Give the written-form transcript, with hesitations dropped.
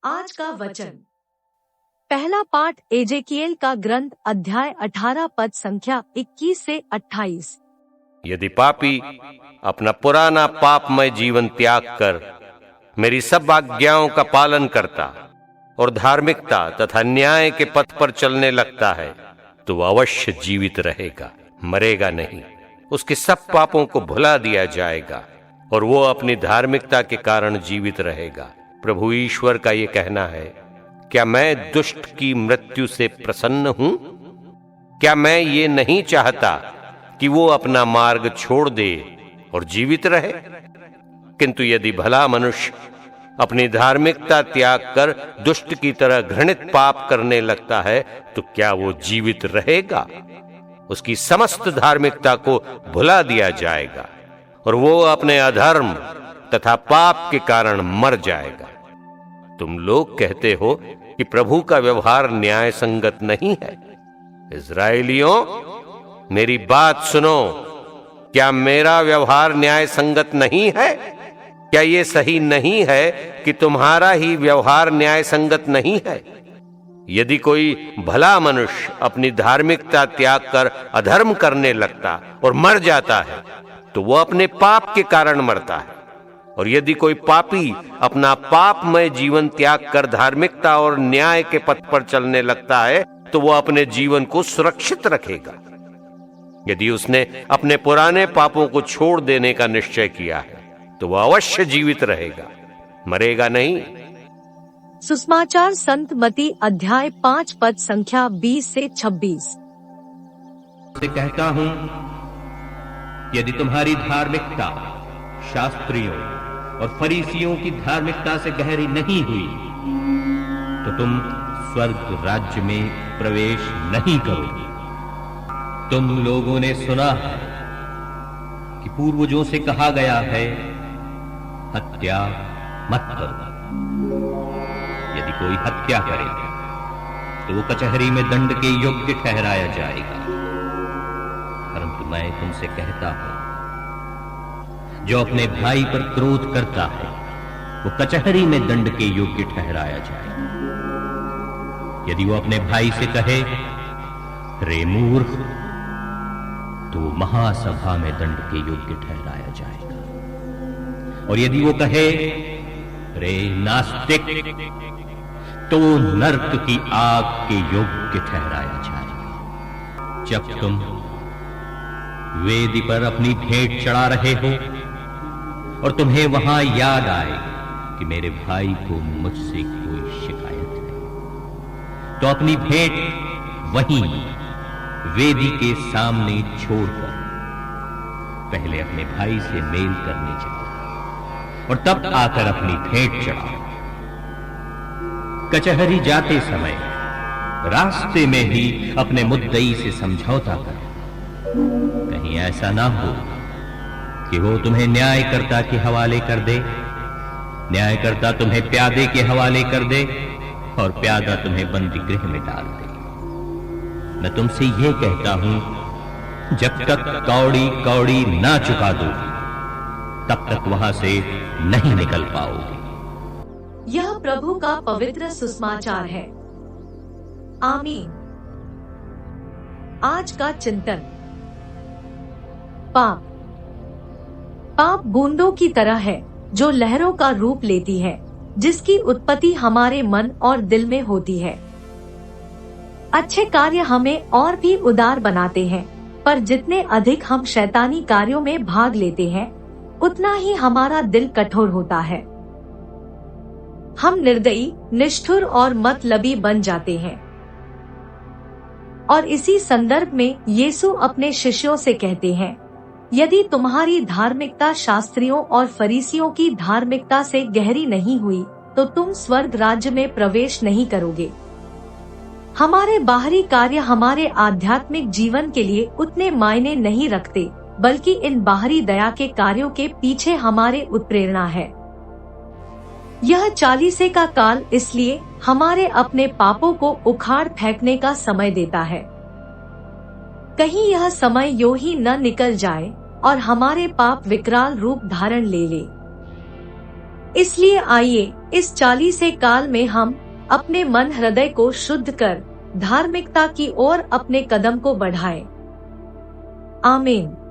आज का वचन। पहला पाठ एजेकिएल का ग्रंथ अध्याय 18 पद संख्या 21 से 28। यदि पापी अपना पुराना पापमय जीवन त्याग कर मेरी सब आज्ञाओं का पालन करता और धार्मिकता तथा न्याय के पथ पर चलने लगता है तो वह अवश्य जीवित रहेगा, मरेगा नहीं। उसके सब पापों को भुला दिया जाएगा और वो अपनी धार्मिकता के कारण जीवित रहेगा। प्रभु ईश्वर का ये कहना है, क्या मैं दुष्ट की मृत्यु से प्रसन्न हूं? क्या मैं ये नहीं चाहता कि वो अपना मार्ग छोड़ दे और जीवित रहे? किंतु यदि भला मनुष्य अपनी धार्मिकता त्याग कर दुष्ट की तरह घृणित पाप करने लगता है तो क्या वो जीवित रहेगा? उसकी समस्त धार्मिकता को भुला दिया जाएगा और वो अपने अधर्म तथा पाप के कारण मर जाएगा। तुम लोग कहते हो कि प्रभु का व्यवहार न्याय संगत नहीं है। इस्राएलियों, मेरी बात सुनो। क्या मेरा व्यवहार न्याय संगत नहीं है? क्या ये सही नहीं है कि तुम्हारा ही व्यवहार न्याय संगत नहीं है? यदि कोई भला मनुष्य अपनी धार्मिकता त्याग कर अधर्म करने लगता और मर जाता है तो वह अपने पाप के कारण मरता है, और यदि कोई पापी अपना पापमय जीवन त्याग कर धार्मिकता और न्याय के पथ पर चलने लगता है तो वह अपने जीवन को सुरक्षित रखेगा। यदि उसने अपने पुराने पापों को छोड़ देने का निश्चय किया है तो वह अवश्य जीवित रहेगा, मरेगा नहीं। सुसमाचार संत मती अध्याय 5 पद संख्या 20 से 26। कहता हूं, यदि तुम्हारी धार्मिकता शास्त्रियों और फरीसियों की धार्मिकता से गहरी नहीं हुई तो तुम स्वर्ग राज्य में प्रवेश नहीं करोगे। तुम लोगों ने सुना है कि पूर्वजों से कहा गया है, हत्या मत करो। यदि कोई हत्या करे तो वो कचहरी में दंड के योग्य ठहराया जाएगा। परंतु मैं तुमसे कहता हूं, जो अपने भाई पर क्रोध करता है वो कचहरी में दंड के योग्य ठहराया जाएगा। यदि वो अपने भाई से कहे, रे मूर्ख, तो वो महासभा में दंड के योग्य ठहराया जाएगा। और यदि वो कहे, रे नास्तिक, तो नर्क की आग के योग्य ठहराया जाएगा। जब तुम वेदी पर अपनी भेंट चढ़ा रहे हो और तुम्हें वहां याद आए कि मेरे भाई को मुझसे कोई शिकायत है, तो अपनी भेंट वहीं वेदी के सामने छोड़कर पहले अपने भाई से मेल करने जाओ और तब आकर अपनी भेंट चढ़ाओ। कचहरी जाते समय रास्ते में ही अपने मुद्दई से समझौता करो। कहीं ऐसा ना हो कि वो तुम्हें न्यायकर्ता के हवाले कर दे, न्यायकर्ता तुम्हें प्यादे के हवाले कर दे और प्यादा तुम्हें बंदी गृह में डाल दे। मैं तुमसे ये कहता हूं, जब तक कौड़ी कौड़ी ना चुका दो तब तक वहां से नहीं निकल पाओगे। यह प्रभु का पवित्र सुसमाचार है। आमीन। आज का चिंतन। पाप बूंदों की तरह है जो लहरों का रूप लेती है, जिसकी उत्पत्ति हमारे मन और दिल में होती है। अच्छे कार्य हमें और भी उदार बनाते हैं, पर जितने अधिक हम शैतानी कार्यों में भाग लेते हैं उतना ही हमारा दिल कठोर होता है। हम निर्दयी, निष्ठुर और मतलबी बन जाते हैं। और इसी संदर्भ में यीशु अपने शिष्यों से कहते हैं, यदि तुम्हारी धार्मिकता शास्त्रियों और फरीसियों की धार्मिकता से गहरी नहीं हुई तो तुम स्वर्ग राज्य में प्रवेश नहीं करोगे। हमारे बाहरी कार्य हमारे आध्यात्मिक जीवन के लिए उतने मायने नहीं रखते, बल्कि इन बाहरी दया के कार्यों के पीछे हमारे उत्प्रेरणा है। यह 40 का काल इसलिए हमारे अपने पापों को उखाड़ फेंकने का समय देता है। कहीं यह समय यूं ही न निकल जाए और हमारे पाप विकराल रूप धारण ले ले। इसलिए आइए इस 40 काल में हम अपने मन हृदय को शुद्ध कर धार्मिकता की ओर अपने कदम को बढ़ाएं। आमीन।